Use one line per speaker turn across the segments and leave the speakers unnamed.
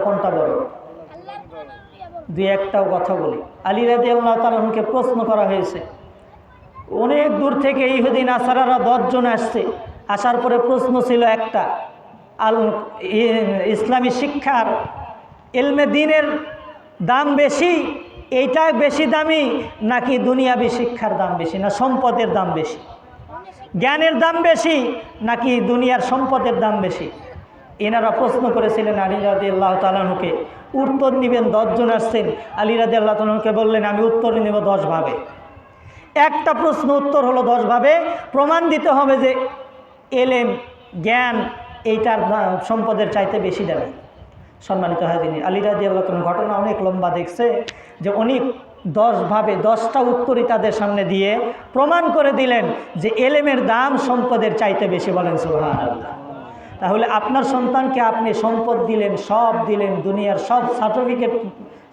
কোনটা বড়? দুই একটাও কথা বলি। আলী রাদিয়াল্লাহু তাআলা আনহুকে প্রশ্ন করা হয়েছে, অনেক দূর থেকে ইহুদি নাসারারা 10 জন আসছে। আসার পরে প্রশ্ন ছিল একটা, ইসলামী শিক্ষার ইলমে দ্বীনের দাম বেশি, এইটা বেশি দামি, নাকি দুনিয়াবী শিক্ষার দাম বেশি, না সম্পদের দাম বেশি? জ্ঞানের দাম বেশি নাকি দুনিয়ার সম্পদের দাম বেশি? এনারা প্রশ্ন করেছিলেন আলী রাদিয়াল্লাহু তাআলা আনহুকে। উত্তর নেবেন 10 জন আসছেন। আলী রাদিয়াল্লাহু তাআলা আনহুকে বললেন, আমি উত্তর নেব 10 ভাবে। একটা প্রশ্ন উত্তর হলো 10 ভাবে। প্রমাণ দিতে হবে যে এলেম জ্ঞান এইটার সম্পদের চাইতে বেশি দামি। সম্মানিত হাজিরিন, আলী রাদিয়াল্লাহু তাআলা ঘটনা অনেক লম্বা, দেখছে যে অনেক 10 ভাবে 10টা উত্তরই তাদের সামনে দিয়ে প্রমাণ করে দিলেন যে এলেমের দাম সম্পদের চাইতে বেশি। বলেন সুবহানাল্লাহ। তাহলে আপনার সন্তানকে আপনি সম্পদ দিলেন, সব দিলেন, দুনিয়ার সব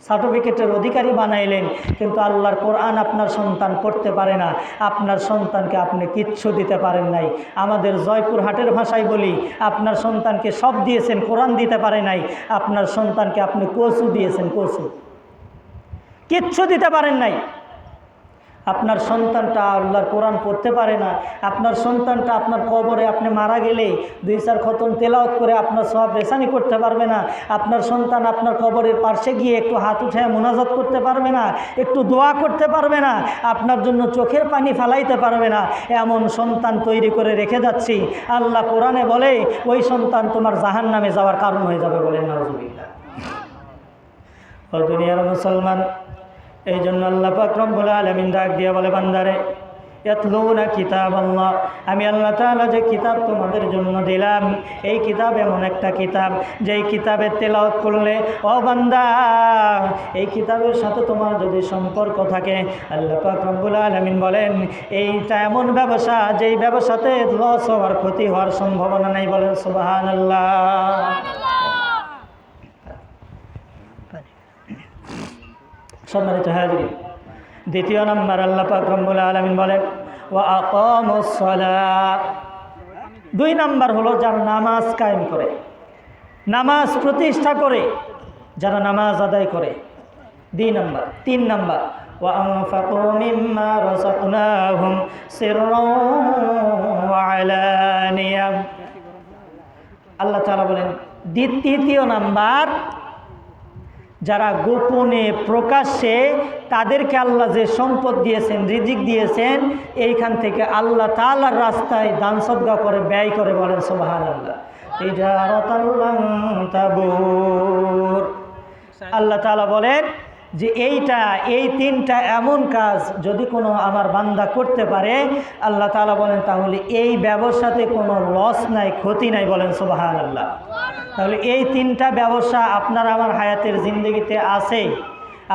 সার্টিফিকেটের অধিকারী বানাইলেন, কিন্তু আল্লাহর কোরআন আপনার সন্তান পড়তে পারে না। আপনার সন্তানকে আপনি কিচ্ছু দিতে পারেন নাই। আমাদের জয়পুরহাটের ভাষায় বলি, আপনার সন্তানকে সব দিয়েছেন, কোরআন দিতে পারে নাই। আপনার সন্তানকে আপনি কচু দিয়েছেন, কচু, কিচ্ছু দিতে পারেন নাই। আপনার সন্তানটা আল্লাহর কোরআন পড়তে পারে না। আপনার সন্তানটা আপনার কবরে আপনি মারা গেলে 2-4 খতম তেলাওয়াত করে আপনার সওয়াব রেসানি করতে পারবে না। আপনার সন্তান আপনার কবরের পাশে গিয়ে একটু হাত উঠায় মুনাজাত করতে পারবে না, একটু দোয়া করতে পারবে না, আপনার জন্য চোখের পানি ফালাইতে পারবে না। এমন সন্তান তৈরি করে রেখে যাচ্ছি। আল্লাহ কোরআনে বলে ওই সন্তান তোমার জাহান্নামে যাওয়ার কারণ হয়ে যাবে। বলেন নাউজুবিল্লাহ। ও দুনিয়ার মুসলমান, এই জন্য আল্লাহ পাক রব্বুল আলামিন ডাক দিয়ে বলে, বান্দারে ইয়াতলুনা কিতাবাল্লাহ, আমি আল্লাহ তাআলা যে কিতাব তোমাদের জন্য দিলাম, এই কিতাব এমন একটা কিতাব যেই কিতাবের তেলাওয়াত করলে ও বান্দা, এই কিতাবের সাথে তোমার যদি সম্পর্ক থাকে, আল্লাহ পাক রব্বুল আলামিন বলেন এইটা এমন ব্যবসা যেই ব্যবসাতে লস হওয়ার, ক্ষতি হওয়ার সম্ভাবনা নাই। বলেন সুবহানাল্লাহ। সম্মানিত হাজিরিন, দ্বিতীয় নম্বর আল্লাহ পাক রব্বুল আলামিন বলেন ওয়া আকামুস সালাহ। 2 নম্বর হলো যারা নামাজ কায়েম করে, নামাজ প্রতিষ্ঠা করে, যারা নামাজ আদায় করে। 2 নম্বর। 3 নম্বর ওয়া আনফাকু মিম্মা রাযাকনাহুম সিররাও ওয়া আলানিয়া। আল্লাহ তাআলা বলেন দ্বিতীয় নাম্বার, যারা গোপনে প্রকাশ্যে তাদেরকে আল্লাহ যে সম্পদ দিয়েছেন, রিজিক দিয়েছেন, এইখান থেকে আল্লাহ তাআলার রাস্তায় দান সদকা করে, ব্যয় করে। বলেন সুবহানাল্লাহ। তিজারাতান লান তাবুর। আল্লাহ তাআলা বলেন যে এই 3টা এমন কাজ যদি কোনো আমার বান্দা করতে পারে, আল্লাহ তাআলা বলেন তাহলে এই ব্যবসাতে কোনো লস নাই, ক্ষতি নাই। বলেন সুবহানাল্লাহ। তাহলে এই 3টা ব্যবসা আপনার আমার হায়াতের জিন্দগিতে আছে।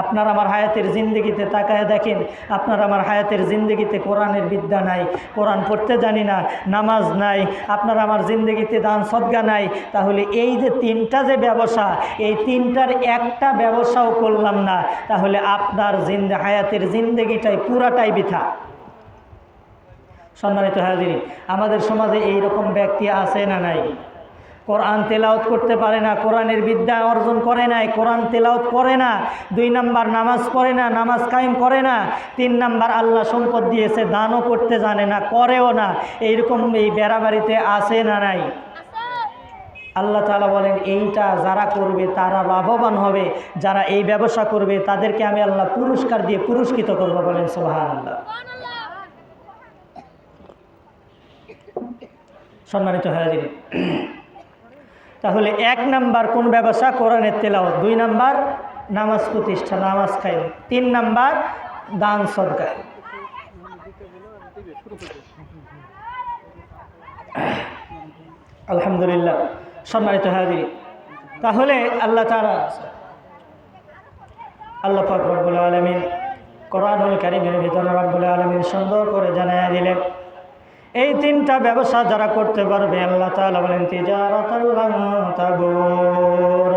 আপনার আমার হায়াতের জিন্দগিতে তাকায় দেখেন, আপনার আমার হায়াতের জিন্দগিতে কোরআনের বিদ্যা নাই, কোরআন পড়তে জানি না, নামাজ নাই, আপনার আমার জিন্দগিতে দান সদকা নাই। তাহলে এই যে 3টা যে ব্যবসা, এই 3টার একটা ব্যবসাও করলাম না, তাহলে আপনার হায়াতের জিন্দগিটাই পুরাটাই বৃথা। সম্মানিত হাজিরিন, আমাদের সমাজে এই রকম ব্যক্তি আছে না নাই? কোরআন তেলাওয়াত করতে পারে না, কোরআনের বিদ্যা অর্জন করে নাই, কোরআন তেলাওয়াত করে না। 2 নম্বর নামাজ পড়ে না, নামাজ কায়েম করে না। 3 নম্বর আল্লাহ সম্পদ দিয়েছে, দানও করতে জানে না, করেও না। এইরকম এই বেড়াবাড়িতে আছে না নাই? আল্লাহ তাআলা বলেন এইটা যারা করবে তারা লাভবান হবে, যারা এই ব্যবসা করবে তাদেরকে আমি আল্লাহ পুরস্কার দিয়ে পুরস্কৃত করব। বলেন সুবহানাল্লাহ। সম্মানিত হাজিরিন, তাহলে 1 নাম্বার কোন ব্যবসা? কোরআনের তেলাওয়াত। 2 নাম্বার নামাজ প্রতিষ্ঠা, নামাজ কায়েম। 3 নাম্বার দান সদকা। আলহামদুলিল্লাহ। সম্মানিত হাজিরিন, তাহলে আল্লাহ তাআলা, আল্লাহ পাক রব্বুল আলামিন কোরআনুল কারীমের ভিতরে রব্বুল আলামিন সুন্দর করে জানায়া দিলেন এই তিনটা ব্যবসা যারা করতে পারবে আল্লাহ তাআলা বলেন তিজারাতাল লান তাবুর,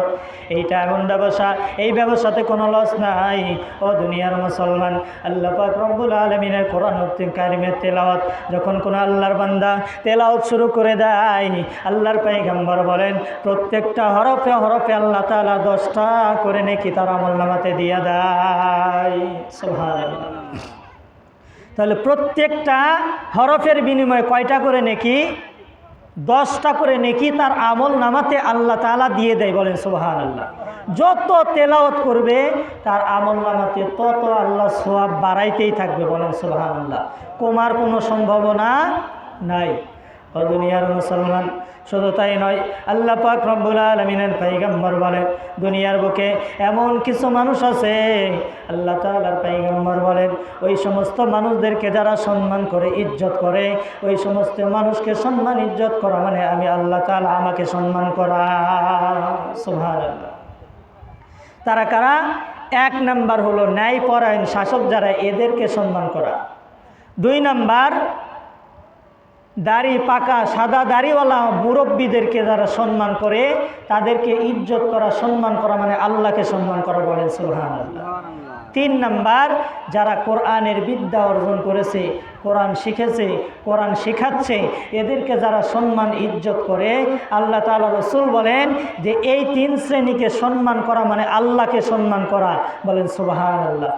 এইটা এমন ব্যবসা, এই ব্যবসাতে কোনো লস নাই। ও দুনিয়ার মুসলমান, আল্লাহ পাক রব্বুল আলামিনের কোরআন কারিমের তেলাওয়াত যখন কোনো আল্লাহর বান্দা তেলাওয়াত শুরু করে দেয়, আল্লাহর পয়গম্বর বলেন প্রত্যেকটা হরফে হরফে আল্লাহ তাআলা 10টা করে নেকি তার আমলনামাতে দিয়ে দেয়। সুবহানাল্লাহ। তাহলে প্রত্যেকটা হরফের বিনিময়ে কয়টা করে নেকি? 10টা করে নেকি তার আমল নামাতে আল্লাহ তাআলা দিয়ে দেয়। বলেন সুবহানাল্লাহ। যত তেলাওয়াত করবে তার আমল নামাতে তত আল্লাহ সওয়াব বাড়াইতেই থাকবে। বলেন সুবহানাল্লাহ। কমার কোনো সম্ভাবনা নাই। ও দুনিয়ার মুসলমান, শুধু তাই নয়, আল্লাহ পাক রব্বুল আলামিনের পয়গম্বর বলেন দুনিয়ার বুকে এমন কিছু মানুষ আছে, আল্লাহ তাআলার পয়গম্বর বলেন ওই সমস্ত মানুষদেরকে যারা সম্মান করে ইজ্জত করে, ওই সমস্ত মানুষকে সম্মান ইজ্জত করা মানে আমি আল্লাহ তাআলা আমাকে সম্মান করা। সুবহানাল্লাহ। তারা কারা? 1 নাম্বার হলো ন্যায়পরায়ণ শাসক যারা, এদেরকে সম্মান করা। 2 নাম্বার দাড়ি পাকা সাদা দাড়িওয়ালা মুরব্বীদেরকে যারা সম্মান করে তাদেরকে ইজ্জত করা, সম্মান করা মানে আল্লাহকে সম্মান করা। বলেন সুবহানাল্লাহ। 3 নাম্বার যারা কোরআনের বিদ্যা অর্জন করেছে, কোরআন শিখেছে, কোরআন শেখাচ্ছে, এদেরকে যারা সম্মান ইজ্জত করে, আল্লাহ তাআলা রাসূল বলেন যে এই 3 শ্রেণীকে সম্মান করা মানে আল্লাহকে সম্মান করা। বলেন সুবহানাল্লাহ।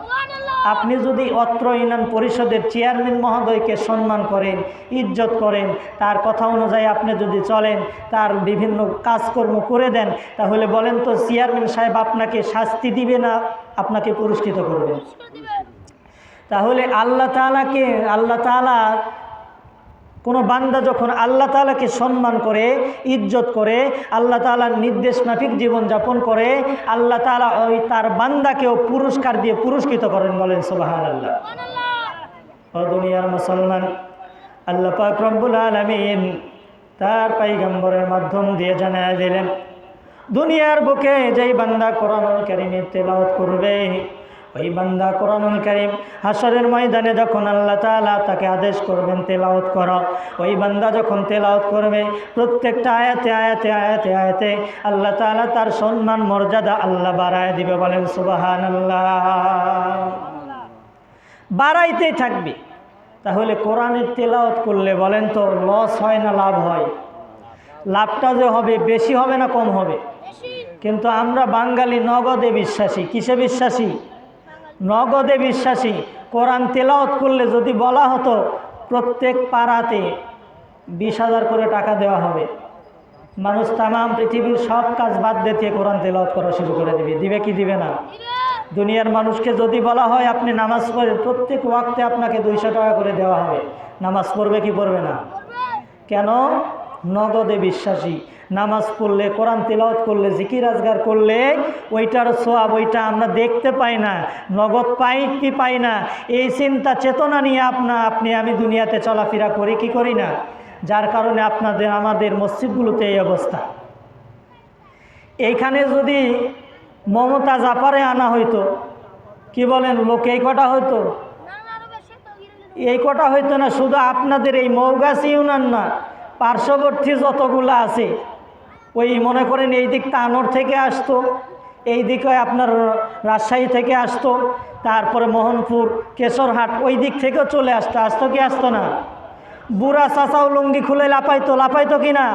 আপনি যদি অত্র ইউনিয়ন পরিষদের চেয়ারম্যান মহোদয়কে সম্মান করেন, ইজ্জত করেন, তার কথা অনুযায়ী আপনি যদি চলেন, তার বিভিন্ন কাজকর্ম করে দেন, তাহলে বলেন তো চেয়ারম্যান সাহেব আপনাকে শাস্তি দিবে না আপনাকে পুরস্কৃত করবে? তাহলে আল্লাহ তাআলা কোনো বান্দা যখন আল্লাহ তাআলাকে সম্মান করে, ইজ্জত করে, আল্লাহ তাআলার নির্দেশ মাফিক জীবনযাপন করে, আল্লাহ তাআলা ওই তার বান্দাকেও পুরস্কার দিয়ে পুরস্কৃত করেন। বলেন সুবহানাল্লাহ। ও দুনিয়ার মুসলমান, আল্লাহ পাক রব্বুল আলামিন তার পয়গম্বরের মাধ্যম দিয়ে জানায় দিলেন দুনিয়ার বুকে যেই বান্দা কোরআনুল কারীমের তেলাওয়াত করবে, ওই বান্দা কোরআনুল কারীম হাসরের ময়দানে যখন আল্লাহ তাআলা তাকে আদেশ করবেন তেলাওয়াত করো, ওই বান্দা যখন তেলাওয়াত করবে প্রত্যেকটা আয়াতে আয়াতে আয়াতে আয়াতে আল্লাহ তাআলা তার সম্মান মর্যাদা আল্লাহ বাড়ায় দিবে। বলেন সুবহানাল্লাহ। বাড়াইতেই থাকবে। তাহলে কোরআনের তেলাওয়াত করলে বলেন তো লস হয় না লাভ হয়? লাভটা যে হবে বেশি হবে না কম হবে? কিন্তু আমরা বাঙালি নগদে বিশ্বাসী। কিসে বিশ্বাসী? নগদে বিশ্বাসী। কোরআন তেলাওয়াত করলে যদি বলা হতো প্রত্যেক পাড়াতে 20,000 করে টাকা দেওয়া হবে, মানুষ তামাম পৃথিবীর সব কাজ বাদ দিয়ে কোরআন তেলাওয়াত করা শুরু করে দিবে। দিবে কি দিবে না? দুনিয়ার মানুষকে যদি বলা হয় আপনি নামাজ পড়েন, প্রত্যেক ওয়াক্তে আপনাকে 200 টাকা করে দেওয়া হবে, নামাজ পড়বে কি পড়বে না? কেন? নগদে বিশ্বাসী। নামাজ পড়লে, কোরআন তেলাওয়াত করলে, জিকির আজগার করলে ওইটার সওয়াব ওইটা আমরা দেখতে পাই না, নগদ পাই কি পাই না, এই চিন্তা চেতনা নিয়ে আপনি আমি দুনিয়াতে চলাফেরা করি কি করি না, যার কারণে আমাদের মসজিদগুলোতে এই অবস্থা। এইখানে যদি মমতা জাফারে আনা হইতো, কি বলেন, লোক এই কটা হইতো? এই কটা হইতো না। শুধু আপনাদের এই মৌগাছি ইউনিয়ন না, পার্শ্ববর্তী যতগুলো আছে, ওই মনে করেন এই দিক তানোর থেকে আসতো, এই দিকে আপনার রাজশাহী থেকে আসতো, তারপরে মোহনপুর, কেশরহাট, ওই দিক থেকেও চলে আসতো কি আসতো না? বুড়া চাচাও লুঙ্গি খুলে লাপাইতো কি না,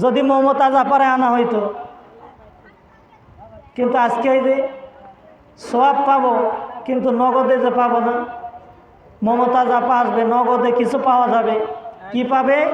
যদি মমতা জাফারে আনা হইতো। কিন্তু আজকে এই যে সওয়াব পাবো কিন্তু নগদে যে পাবো না। মমতা জাফা আসবে, নগদে কিছু পাওয়া যাবে, কি পাবে?